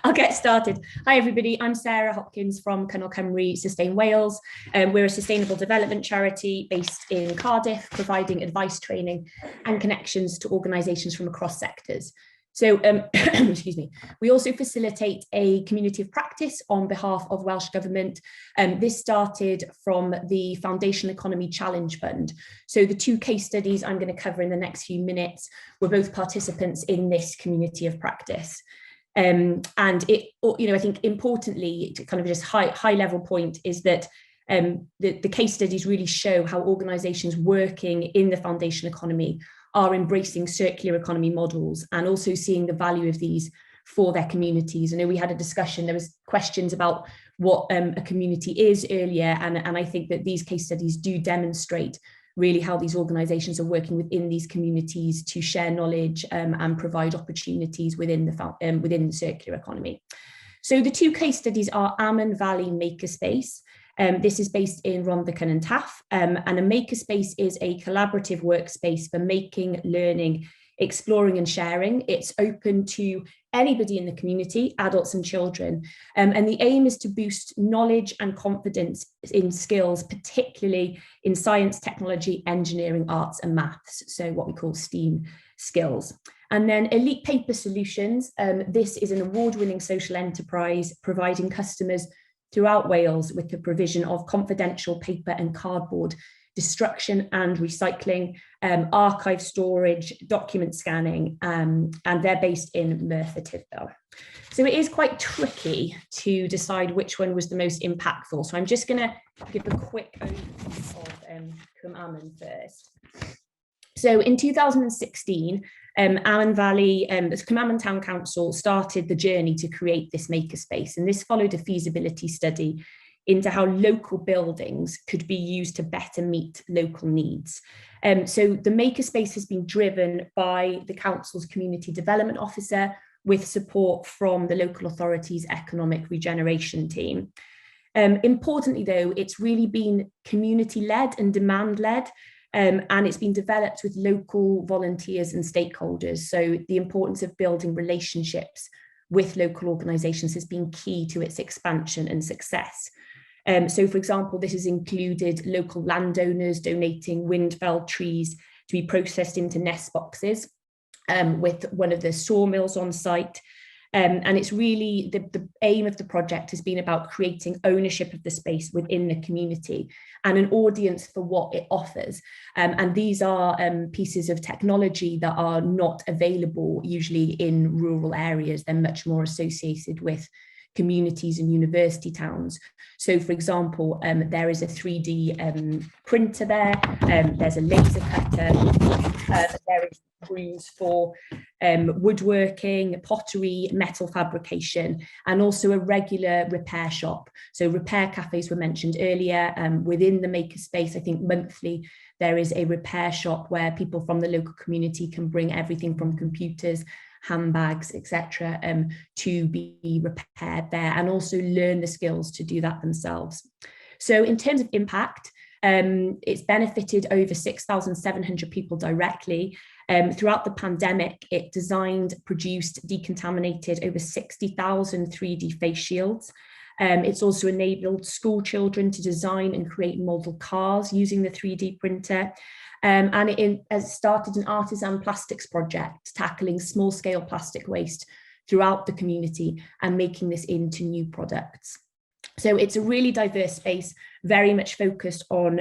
I'll get started. Hi, everybody. I'm Sarah Hopkins from Cynnal Cymru Sustain Wales. We're a sustainable development charity based in Cardiff, providing advice, training and connections to organisations from across sectors. So, excuse me, we also facilitate a community of practice on behalf of Welsh Government. This started from the Foundation Economy Challenge Fund. So the two case studies I'm going to cover in the next few minutes were both participants in this community of practice. And it, I think importantly, to kind of just high level point is that the case studies really show how organisations working in the foundation economy are embracing circular economy models and also seeing the value of these for their communities. I know we had a discussion, there was questions about what a community is earlier, and I think that these case studies do demonstrate really how these organisations are working within these communities to share knowledge and provide opportunities within the circular economy. So the two case studies are Amman Valley Makerspace. This is based in Rhondda and Taff, and a makerspace is a collaborative workspace for making, learning, exploring and sharing. It's open to anybody in the community, adults and children, and the aim is to boost knowledge and confidence in skills, particularly in science, technology, engineering, arts and maths, so what we call STEAM skills. And then Elite Paper Solutions, this is an award-winning social enterprise providing customers throughout Wales with the provision of confidential paper and cardboard destruction and recycling, archive storage, document scanning, and they're based in Merthyr Tydfil. So it is quite tricky to decide which one was the most impactful. So I'm just going to give a quick overview of Cwmpas first. So in 2016, Amman Valley, the Cwmpas Town Council started the journey to create this makerspace, and this followed a feasibility study into how local buildings could be used to better meet local needs. So the makerspace has been driven by the council's community development officer with support from the local authority's economic regeneration team. Importantly though, it's really been community-led and demand-led, and it's been developed with local volunteers and stakeholders. So the importance of building relationships with local organisations has been key to its expansion and success. So for example, this has included local landowners donating wind-felled trees to be processed into nest boxes with one of the sawmills on site. And it's really the aim of the project has been about creating ownership of the space within the community and an audience for what it offers. And these are pieces of technology that are not available usually in rural areas. They're much more associated with communities and university towns. So for example, there is a 3D printer there, there's a laser cutter, there is rooms for woodworking, pottery, metal fabrication, and also a regular repair shop. So repair cafes were mentioned earlier. Within the makerspace, I think monthly, there is a repair shop where people from the local community can bring everything from computers, handbags, etc., to be repaired there and also learn the skills to do that themselves. So in terms of impact, it's benefited over 6,700 people directly. Throughout the pandemic, it designed, produced, decontaminated over 60,000 3D face shields. It's also enabled school children to design and create model cars using the 3D printer. And it has started an artisan plastics project tackling small-scale plastic waste throughout the community and making this into new products. So it's a really diverse space, very much focused on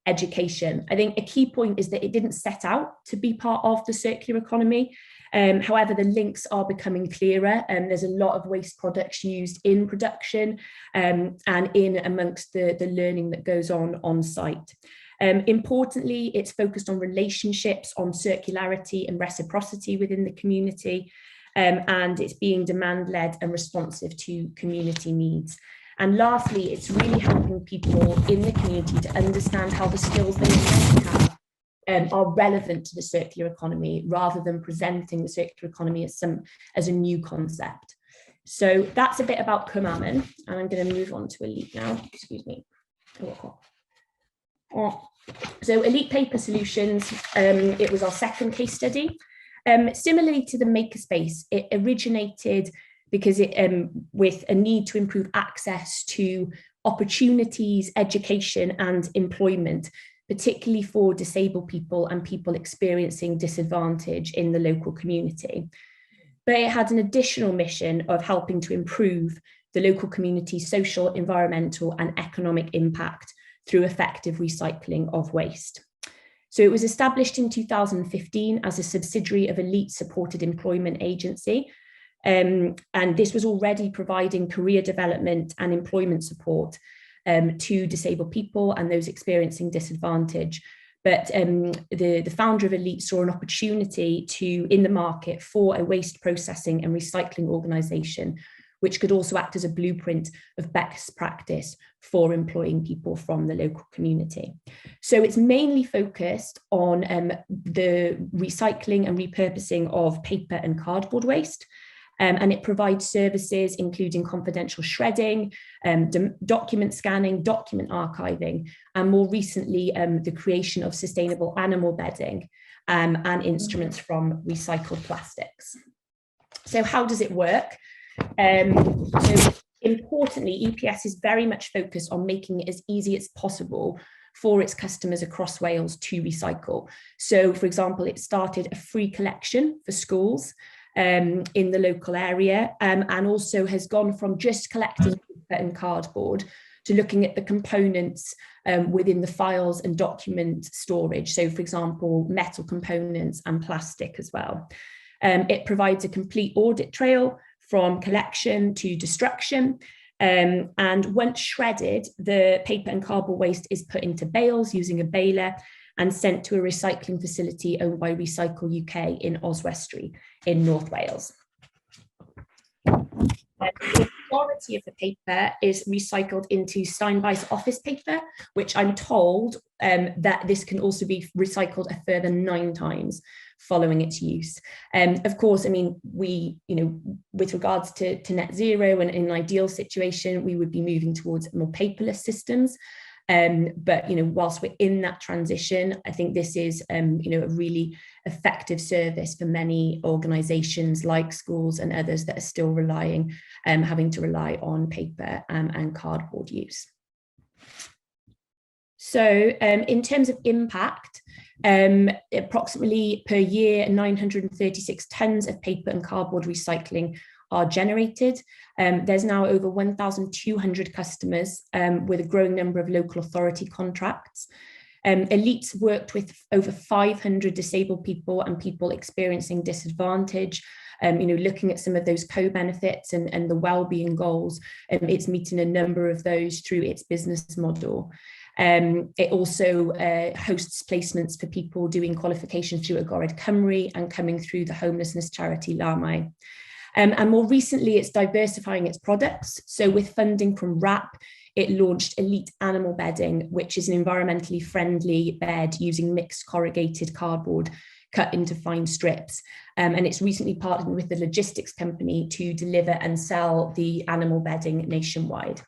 education. I think a key point is that it didn't set out to be part of the circular economy. However, the links are becoming clearer, and there's a lot of waste products used in production and in amongst the learning that goes on site. Importantly, it's focused on relationships, on circularity and reciprocity within the community, and it's being demand-led and responsive to community needs. And lastly, it's really helping people in the community to understand how the skills they have are relevant to the circular economy rather than presenting the circular economy as a new concept. So that's a bit about Cwmpas, and I'm going to move on to Elite now. Excuse me. So Elite Paper Solutions, it was our second case study. Similarly to the makerspace, it originated because with a need to improve access to opportunities, education and employment, particularly for disabled people and people experiencing disadvantage in the local community. But it had an additional mission of helping to improve the local community's social, environmental and economic impact through effective recycling of waste. So it was established in 2015 as a subsidiary of Elite Supported Employment Agency. And this was already providing career development and employment support to disabled people and those experiencing disadvantage. But the founder of Elite saw an opportunity in the market for a waste processing and recycling organisation, which could also act as a blueprint of best practice for employing people from the local community. So it's mainly focused on the recycling and repurposing of paper and cardboard waste. And it provides services including confidential shredding, document scanning, document archiving, and more recently, the creation of sustainable animal bedding and instruments from recycled plastics. So how does it work? So importantly, EPS is very much focused on making it as easy as possible for its customers across Wales to recycle. So, for example, it started a free collection for schools in the local area, and also has gone from just collecting paper and cardboard to looking at the components within the files and document storage. So, for example, metal components and plastic as well. It provides a complete audit trail from collection to destruction. And once shredded, the paper and cardboard waste is put into bales using a baler and sent to a recycling facility owned by Recycle UK in Oswestry in North Wales. The majority of the paper is recycled into Steinbei's office paper, which I'm told that this can also be recycled a further 9 times following its use. Of course, I mean, with regards to net zero and in an ideal situation, we would be moving towards more paperless systems. But whilst we're in that transition, I think this is a really effective service for many organisations like schools and others that are still having to rely on paper and cardboard use. So in terms of impact, approximately per year, 936 tonnes of paper and cardboard recycling are generated. There's now over 1,200 customers with a growing number of local authority contracts. Elite's worked with over 500 disabled people and people experiencing disadvantage, looking at some of those co-benefits and the well-being goals. It's meeting a number of those through its business model. It also hosts placements for people doing qualifications through Agored Cymru and coming through the homelessness charity Lamai. And more recently, it's diversifying its products. So with funding from RAP, it launched Elite Animal Bedding, which is an environmentally friendly bed using mixed corrugated cardboard cut into fine strips. And it's recently partnered with the logistics company to deliver and sell the animal bedding nationwide.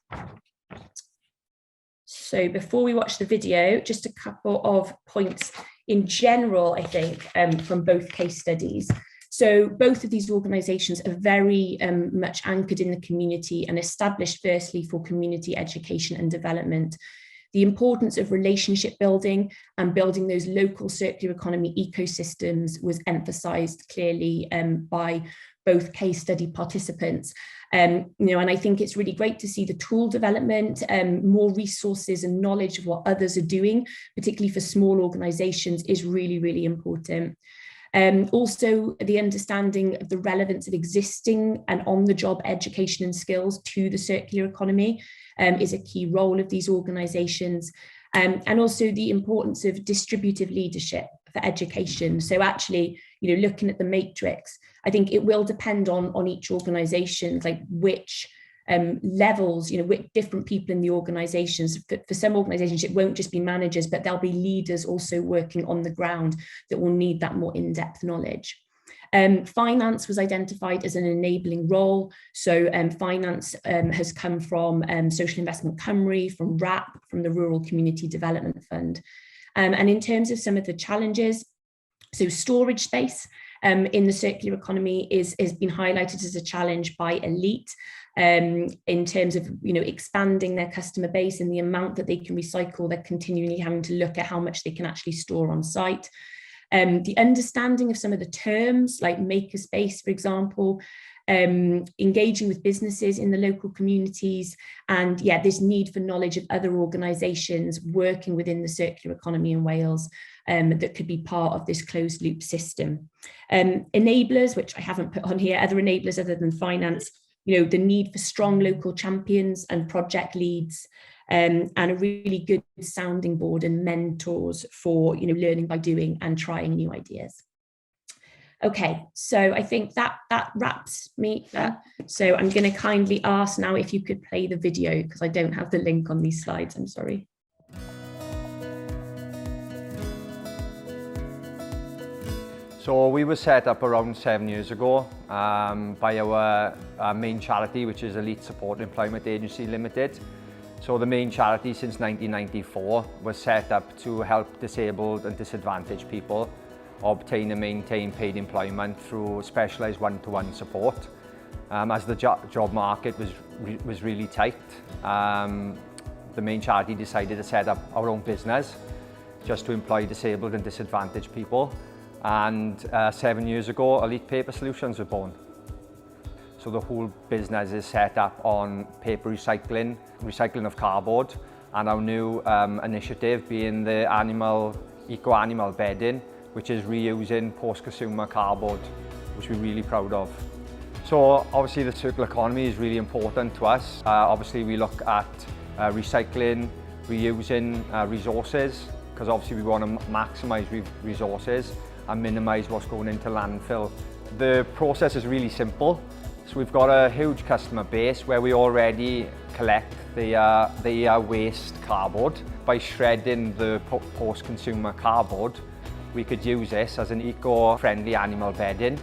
So before we watch the video, just a couple of points in general, I think, from both case studies. So both of these organisations are very much anchored in the community and established firstly for community education and development. The importance of relationship building and building those local circular economy ecosystems was emphasised clearly by both case study participants. And I think it's really great to see the tool development, more resources and knowledge of what others are doing, particularly for small organisations, is really, really important. Also, the understanding of the relevance of existing and on-the-job education and skills to the circular economy is a key role of these organisations, and also the importance of distributive leadership for education. So actually, looking at the matrix, I think it will depend on each organisation, like which levels, with different people in the organisations. For some organisations, it won't just be managers, but there'll be leaders also working on the ground that will need that more in-depth knowledge. Finance was identified as an enabling role. So finance has come from Social Investment Cymru, from RAP, from the Rural Community Development Fund. And in terms of some of the challenges, so storage space, in the circular economy has been highlighted as a challenge by Elite in terms of expanding their customer base and the amount that they can recycle. They're continually having to look at how much they can actually store on site. The understanding of some of the terms like makerspace, for example, engaging with businesses in the local communities, and this need for knowledge of other organisations working within the circular economy in Wales that could be part of this closed loop system. Enablers, which I haven't put on here, other enablers other than finance, the need for strong local champions and project leads, and a really good sounding board and mentors for learning by doing and trying new ideas. Okay, so I think that wraps me there. So I'm going to kindly ask now if you could play the video, because I don't have the link on these slides, I'm sorry. So we were set up around 7 years ago by our main charity, which is Elite Support Employment Agency Limited. So the main charity since 1994 was set up to help disabled and disadvantaged people obtain and maintain paid employment through specialised one-to-one support. As the job market was really tight, the main charity decided to set up our own business just to employ disabled and disadvantaged people. And 7 years ago, Elite Paper Solutions were born. So the whole business is set up on paper recycling of cardboard, and our new initiative being the eco-animal bedding, which is reusing post-consumer cardboard, which we're really proud of. So obviously the circular economy is really important to us. Obviously we look at recycling, reusing resources, because obviously we want to maximise resources and minimise what's going into landfill. The process is really simple. So we've got a huge customer base where we already collect the waste cardboard. By shredding the post-consumer cardboard, we could use this as an eco-friendly animal bedding,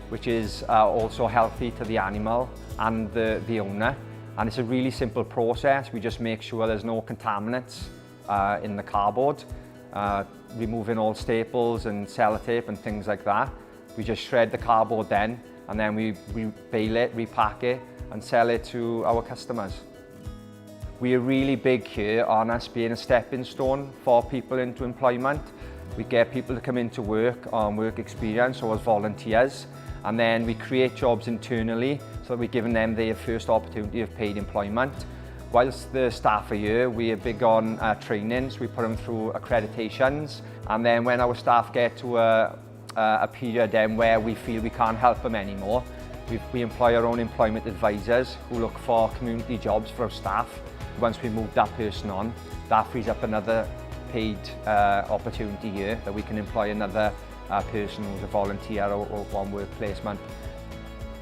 which is also healthy to the animal and the owner. And it's a really simple process. We just make sure there's no contaminants in the cardboard, removing all staples and sellotape and things like that. We just shred the cardboard then, and then we bale it, repack it, and sell it to our customers. We are really big here on us being a stepping stone for people into employment. We get people to come into work on work experience or as volunteers, and then we create jobs internally so that we're giving them their first opportunity of paid employment. Whilst the staff are here, we are big on training, so we put them through accreditations, and then when our staff get to a period then where we feel we can't help them anymore, we employ our own employment advisors who look for community jobs for our staff. Once we move that person on, that frees up another paid opportunity here that we can employ another person who's a volunteer or one work placement.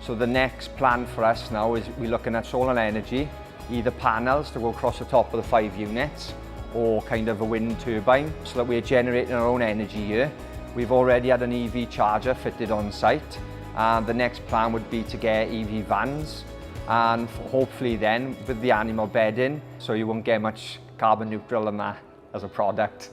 So the next plan for us now is we're looking at solar energy, either panels to go across the top of the 5 units or kind of a wind turbine, so that we're generating our own energy here. We've already had an EV charger fitted on site, and the next plan would be to get EV vans, and hopefully then with the animal bedding, so you won't get much carbon neutral in that as a product.